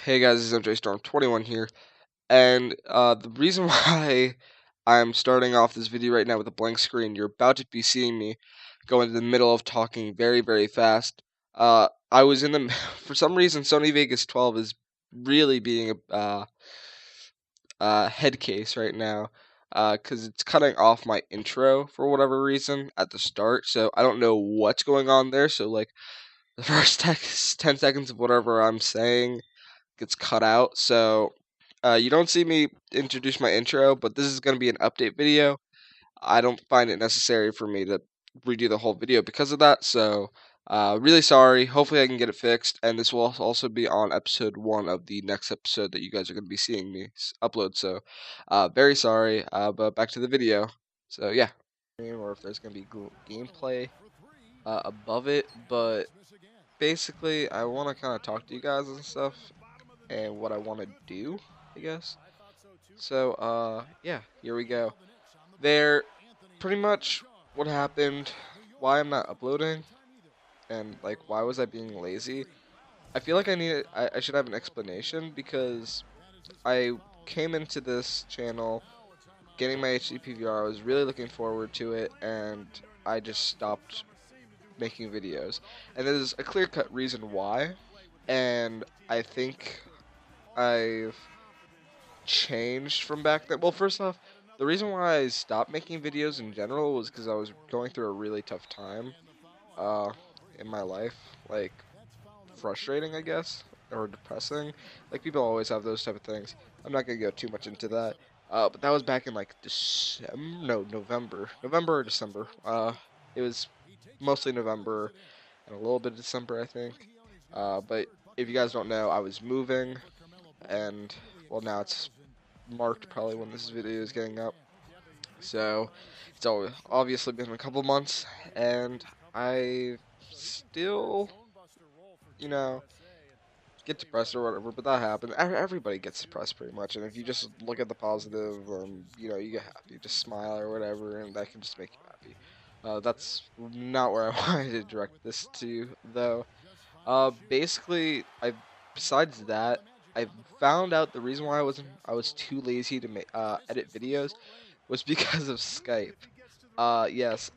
Hey guys, this is MJ Storm 21 here, and the reason why I'm starting off this video right now with a blank screen, you're about to be seeing me go into the middle of talking very, very fast. I was in the for some reason Sony Vegas 12 is really being a head case right now, because it's cutting off my intro for whatever reason at the start, so I don't know what's going on there. So like the first 10 seconds of whatever I'm saying gets cut out. So you don't see me introduce my intro, but this is going to be an update video. I don't find it necessary for me to redo the whole video because of that. So really sorry. Hopefully I can get it fixed. And this will also be on episode 1 of the next episode that you guys are going to be seeing me upload. So very sorry. But back to the video. So yeah. Or if there's going to be gameplay above it. But basically I want to kind of talk to you guys and stuff, and what I want to do, I guess. So, yeah, here we go. There, pretty much what happened, why I'm not uploading, and, like, why was I being lazy. I feel like I should have an explanation, because I came into this channel getting my HD PVR. I was really looking forward to it, and I just stopped making videos. And there's a clear-cut reason why, and I think I've changed from back then. Well, first off, the reason why I stopped making videos in general was because I was going through a really tough time uh, in my life. Like, frustrating, I guess, or depressing. Like, people always have those type of things. I'm not going to go too much into that. But that was back in, like, December? No, November. November or December. It was mostly November and a little bit of December, I think. But if you guys don't know, I was moving, and, well, now it's marked probably when this video is getting up. So it's obviously been a couple months, and I still, you know, get depressed or whatever. But that happens. Everybody gets depressed pretty much, and if you just look at the positive, you get happy, just smile or whatever, and that can just make you happy. That's not where I wanted to direct this to, though. Basically, besides that, I found out the reason why I was too lazy to edit videos was because of Skype. Yes,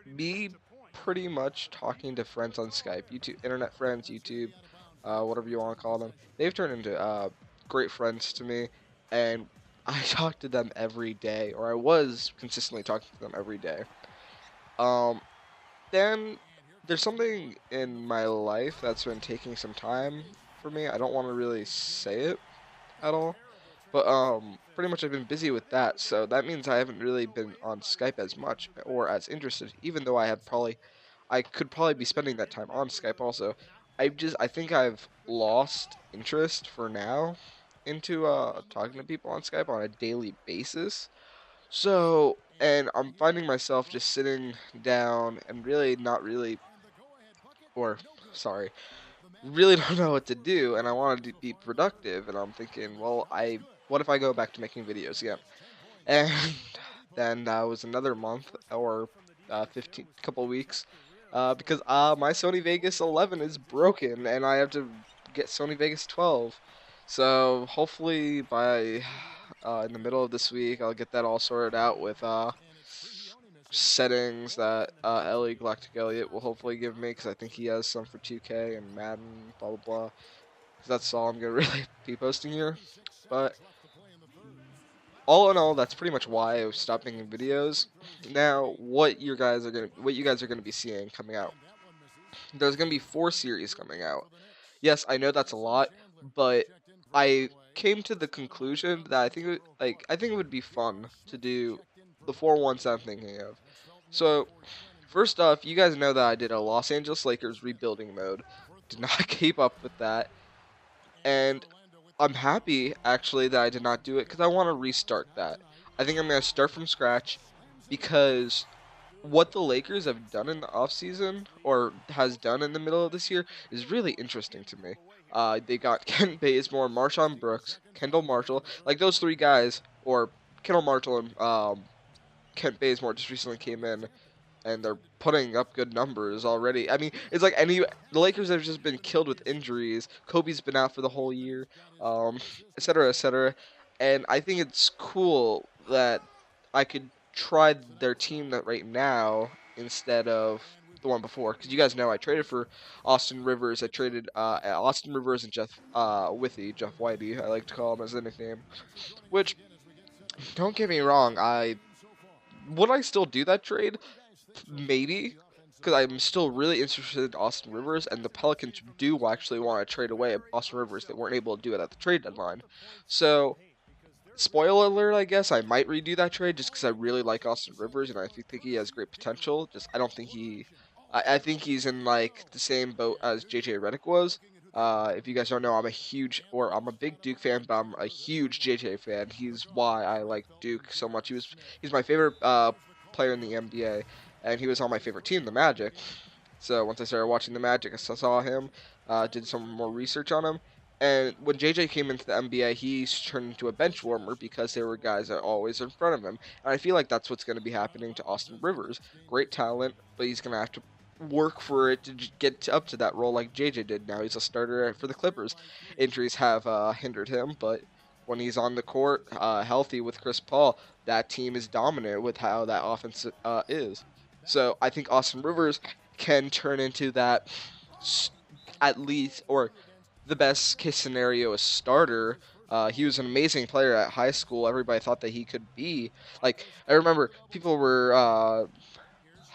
me pretty much talking to friends on Skype, YouTube, internet friends, YouTube, whatever you want to call them. They've turned into great friends to me, and I talk to them every day, or I was consistently talking to them every day. Um, then there's something in my life that's been taking some time for me. I don't want to really say it at all, but pretty much I've been busy with that, so that means I haven't really been on Skype as much or as interested, even though I could probably be spending that time on Skype also. I think I've lost interest for now into talking to people on Skype on a daily basis. So, and I'm finding myself just sitting down and really not really, or sorry, really don't know what to do, and I want to be productive, and I'm thinking, well, what if I go back to making videos again? And then that was another month or 15 couple weeks, because my Sony Vegas 11 is broken, and I have to get Sony Vegas 12. So hopefully by in the middle of this week, I'll get that all sorted out with settings that Ellie Galactic Elliot will hopefully give me, because I think he has some for 2K and Madden, blah blah blah. 'Cause that's all I'm gonna really be posting here. But all in all, that's pretty much why I stopped making videos. Now, what you guys are gonna be seeing coming out. There's gonna be 4 series coming out. Yes, I know that's a lot, but I came to the conclusion that I think it would be fun to do the 4 ones that I'm thinking of. So, first off, you guys know that I did a Los Angeles Lakers rebuilding mode. Did not keep up with that, and I'm happy actually that I did not do it because I want to restart that. I think I'm gonna start from scratch because what the Lakers have done in the offseason or has done in the middle of this year is really interesting to me. They got Kent Bazemore, Marshawn Brooks, Kendall Marshall, like those 3 guys, or Kendall Marshall and Kent Bazemore just recently came in. and they're putting up good numbers already. I mean, it's like the Lakers have just been killed with injuries. Kobe's been out for the whole year, um, et cetera, et cetera. And I think it's cool that I could try their team that right now instead of the one before. Because you guys know I traded for Austin Rivers. I traded Austin Rivers and Jeff Whitey. I like to call him as a nickname. Which, don't get me wrong, would I still do that trade? Maybe, because I'm still really interested in Austin Rivers, and the Pelicans do actually want to trade away Austin Rivers. They weren't able to do it at the trade deadline. So, spoiler alert, I guess I might redo that trade just because I really like Austin Rivers and I think he has great potential. Just I don't think I think he's in like the same boat as JJ Redick was. If you guys don't know, I'm a big Duke fan, but I'm a huge JJ fan. He's why I like Duke so much. He's my favorite player in the NBA, and he was on my favorite team, the Magic. So once I started watching the Magic, I saw him, did some more research on him, and when JJ came into the NBA, he turned into a bench warmer because there were guys that are always in front of him. And I feel like that's what's going to be happening to Austin Rivers. Great talent, but he's going to have to work for it to get up to that role like JJ did. Now he's a starter for the Clippers. Injuries have hindered him, but when he's on the court, healthy with Chris Paul, that team is dominant with how that offense is. So I think Austin Rivers can turn into that at least, or the best case scenario, a starter. He was an amazing player at high school. Everybody thought that he could be like. I remember people were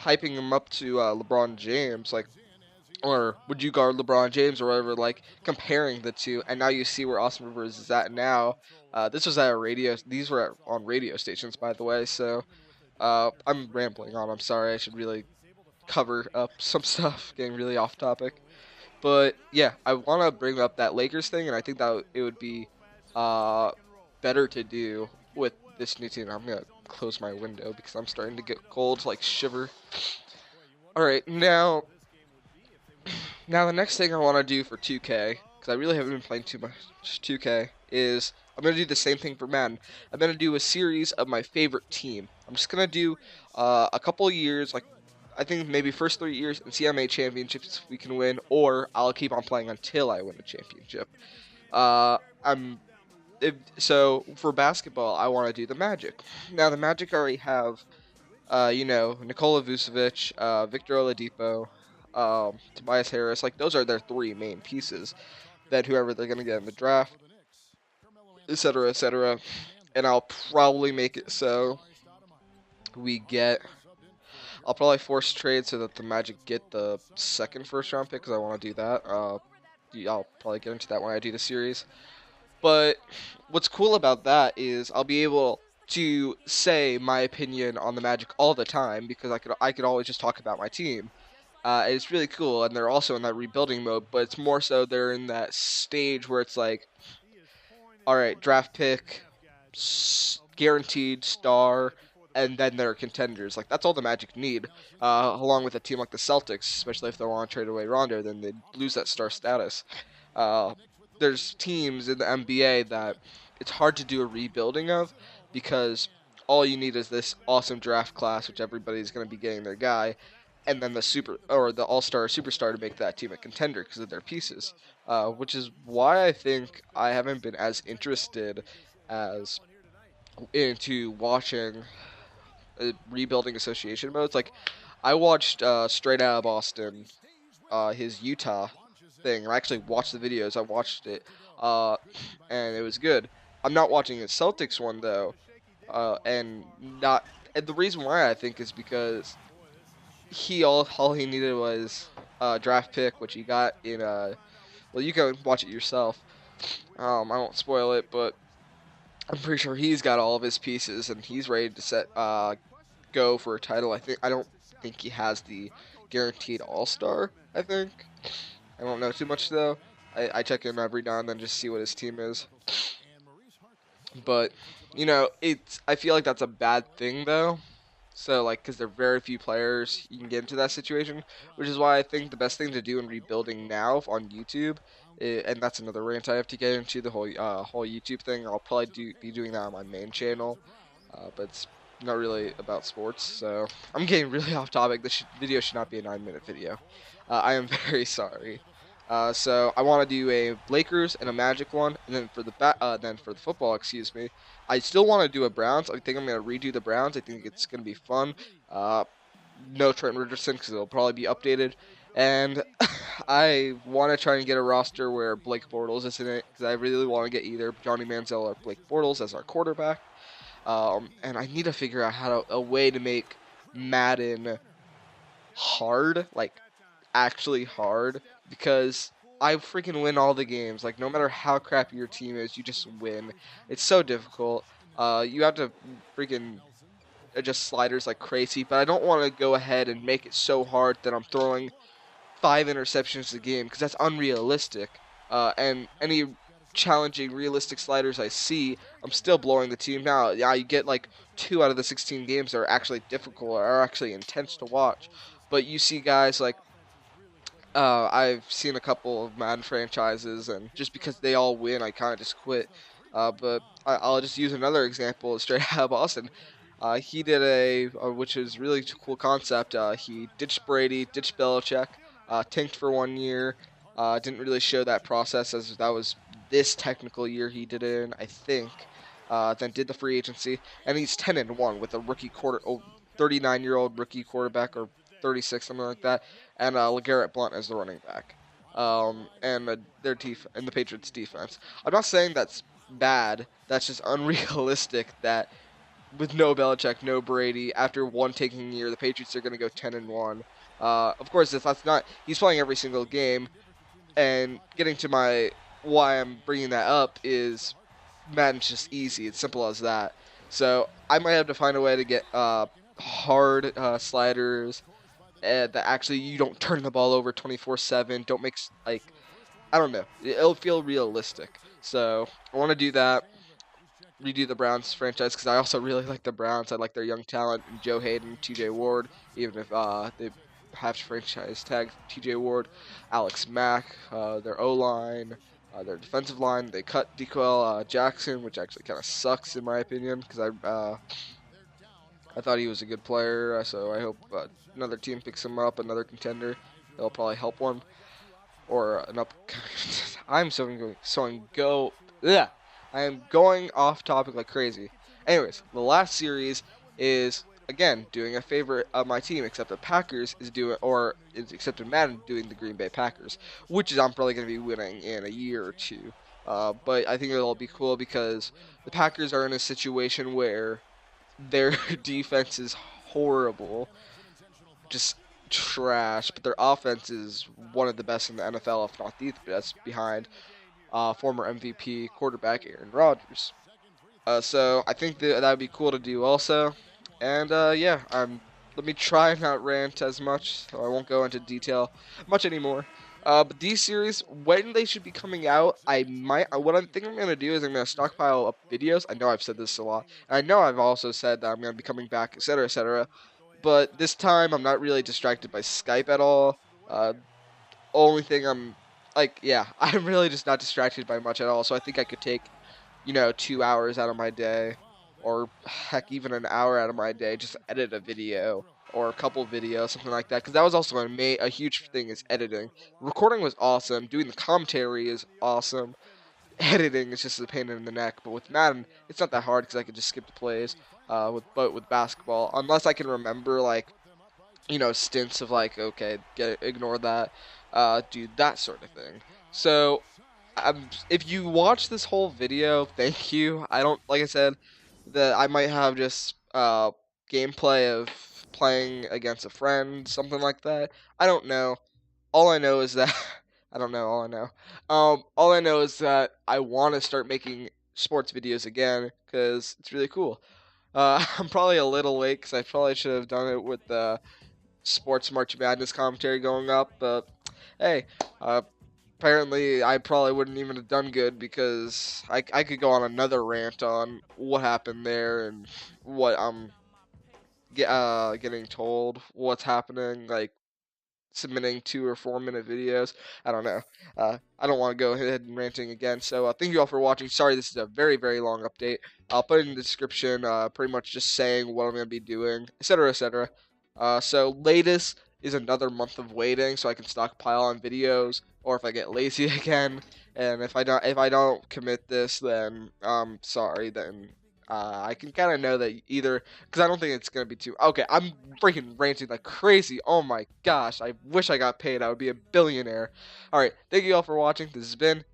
hyping him up to LeBron James, like, or would you guard LeBron James or whatever, like comparing the two. And now you see where Austin Rivers is at now. This was at a radio. These were on radio stations, by the way. So I'm rambling on. I'm sorry. I should really cover up some stuff. Getting really off topic. But yeah, I want to bring up that Lakers thing, and I think that it would be uh, better to do with this new team. I'm gonna close my window because I'm starting to get cold, like shiver. All right, now the next thing I want to do for 2K, because I really haven't been playing too much 2K, is I'm gonna do the same thing for Madden. I'm gonna do a series of my favorite team. I'm just gonna do a couple of years, like I think maybe first 3 years, and see how many championships we can win, or I'll keep on playing until I win a championship. I'm so for basketball, I want to do the Magic. Now the Magic already have, Nikola Vucevic, Victor Oladipo, Tobias Harris. Like those are their three main pieces. Then whoever they're gonna get in the draft, etc., etc. And I'll probably make it so we get I'll probably force trade so that the Magic get the second first round pick because I want to do that. I'll probably get into that when I do the series. But what's cool about that is I'll be able to say my opinion on the Magic all the time because I could always just talk about my team. It's really cool, and they're also in that rebuilding mode. But it's more so they're in that stage where it's like, all right, draft pick, guaranteed star, and then they're contenders. Like that's all the Magic need. Along with a team like the Celtics, especially if they want to trade away Rondo, then they lose that star status. Uh, there's teams in the NBA that it's hard to do a rebuilding of because all you need is this awesome draft class, which everybody's going to be getting their guy, and then the all-star superstar to make that team a contender because of their pieces. Which is why I think I haven't been as interested as into watching rebuilding association modes. Like I watched Straight Out of Boston, his Utah thing. I actually watched the videos. I watched it, uh, and it was good. I'm not watching his Celtics one though, and not. And the reason why I think is because all he needed was a draft pick, which he got in well, you can watch it yourself. I won't spoil it, but I'm pretty sure he's got all of his pieces and he's ready to go for a title. I don't think he has the guaranteed All Star. I think I don't know too much though. I check in every now and then just see what his team is. But I feel like that's a bad thing though. So like, because there are very few players you can get into that situation, which is why I think the best thing to do in rebuilding now on YouTube, and that's another rant I have to get into the whole YouTube thing. I'll probably be doing that on my main channel, but it's not really about sports, so I'm getting really off topic. This video should not be a 9-minute video. I am very sorry. So I want to do a Lakers and a Magic one, and then for the then for the football, excuse me, I still want to do a Browns. I think I'm gonna redo the Browns. I think it's gonna be fun. Uh, no Trent Richardson because it'll probably be updated, and I want to try and get a roster where Blake Bortles is in it because I really want to get either Johnny Manziel or Blake Bortles as our quarterback. And I need to figure out a way to make Madden hard, like actually hard, because I freaking win all the games. Like no matter how crappy your team is, you just win. It's so difficult. You have to freaking adjust sliders like crazy, but I don't want to go ahead and make it so hard that I'm throwing 5 interceptions a game because that's unrealistic. And any challenging, realistic sliders I see, I'm still blowing the team out. Yeah, you get like 2 out of the 16 games that are actually difficult or are actually intense to watch. But you see guys like I've seen a couple of Madden franchises, and just because they all win, I kind of just quit. But I'll just use another example straight out of Boston. He did which is really cool concept. He ditched Brady, ditched Belichick, tanked for 1 year. Didn't really show that process as that was this technical year he did it in, I think. Then did the free agency, and he's 10-1 with a 39-year-old rookie quarterback or 36, something like that, and LeGarrette Blount as the running back. And the Patriots defense. I'm not saying that's bad. That's just unrealistic that with no Belichick, no Brady, after one taking year, the Patriots are going to go 10-1. Of course, if that's not, he's playing every single game. And getting to my why I'm bringing that up is Madden's just easy. It's simple as that. So I might have to find a way to get hard sliders that actually you don't turn the ball over 24/7. Don't make like I don't know. It'll feel realistic. So I want to do that. Redo the Browns franchise because I also really like the Browns. I like their young talent and Joe Hayden, T.J. Ward. Even if they have franchise tag T.J. Ward, Alex Mack, their O line, their defensive line. They cut DeQuell Jackson, which actually kind of sucks in my opinion because I thought he was a good player. So I hope another team picks him up, another contender. They'll probably help one or an up. I'm yeah. I am going off topic like crazy. Anyways, the last series is again doing a favor of my team, except the Packers is doing, or is except Madden doing the Green Bay Packers, which is I'm probably going to be winning in a year or two. But I think it'll be cool because the Packers are in a situation where their defense is horrible, just trash, but their offense is one of the best in the NFL, if not the best, behind former MVP quarterback Aaron Rodgers. So I think that would be cool to do also. And yeah, let me try and not rant as much, so I won't go into detail much anymore. But these series, when they should be coming out, what I think I'm gonna do is I'm gonna stockpile up videos. I know I've said this a lot, and I know I've also said that I'm gonna be coming back, etc., etc. But this time I'm not really distracted by Skype at all. Only thing I'm like, yeah, I'm really just not distracted by much at all. So I think I could take 2 hours out of my day, or heck, even an hour out of my day, just edit a video or a couple videos, something like that. Because that was also a huge thing is editing. Recording was awesome. Doing the commentary is awesome. Editing is just a pain in the neck. But with Madden, it's not that hard because I could just skip the plays. With basketball, unless I can remember like stints of like, okay, ignore that, do that sort of thing. So if you watch this whole video, thank you. I don't, like I said, that I might have just gameplay of playing against a friend, something like that. I don't know. All I know is that I don't know. All I know. All I know is that I want to start making sports videos again because it's really cool. I'm probably a little late because I probably should have done it with the sports March Madness commentary going up, but hey, apparently I probably wouldn't even have done good because I could go on another rant on what happened there and what I'm getting told what's happening. Like submitting 2 or 4 minute videos. I don't know. I don't want to go ahead and ranting again. So thank you all for watching. Sorry, this is a very, very long update. I'll put it in the description, pretty much just saying what I'm going to be doing, etc., etc. So latest is another month of waiting, so I can stockpile on videos, or if I get lazy again, and if I don't commit this, then sorry, then I can kind of know that either, because I don't think it's gonna be too. Okay, I'm freaking ranting like crazy. Oh my gosh, I wish I got paid. I would be a billionaire. All right, thank you all for watching. This has been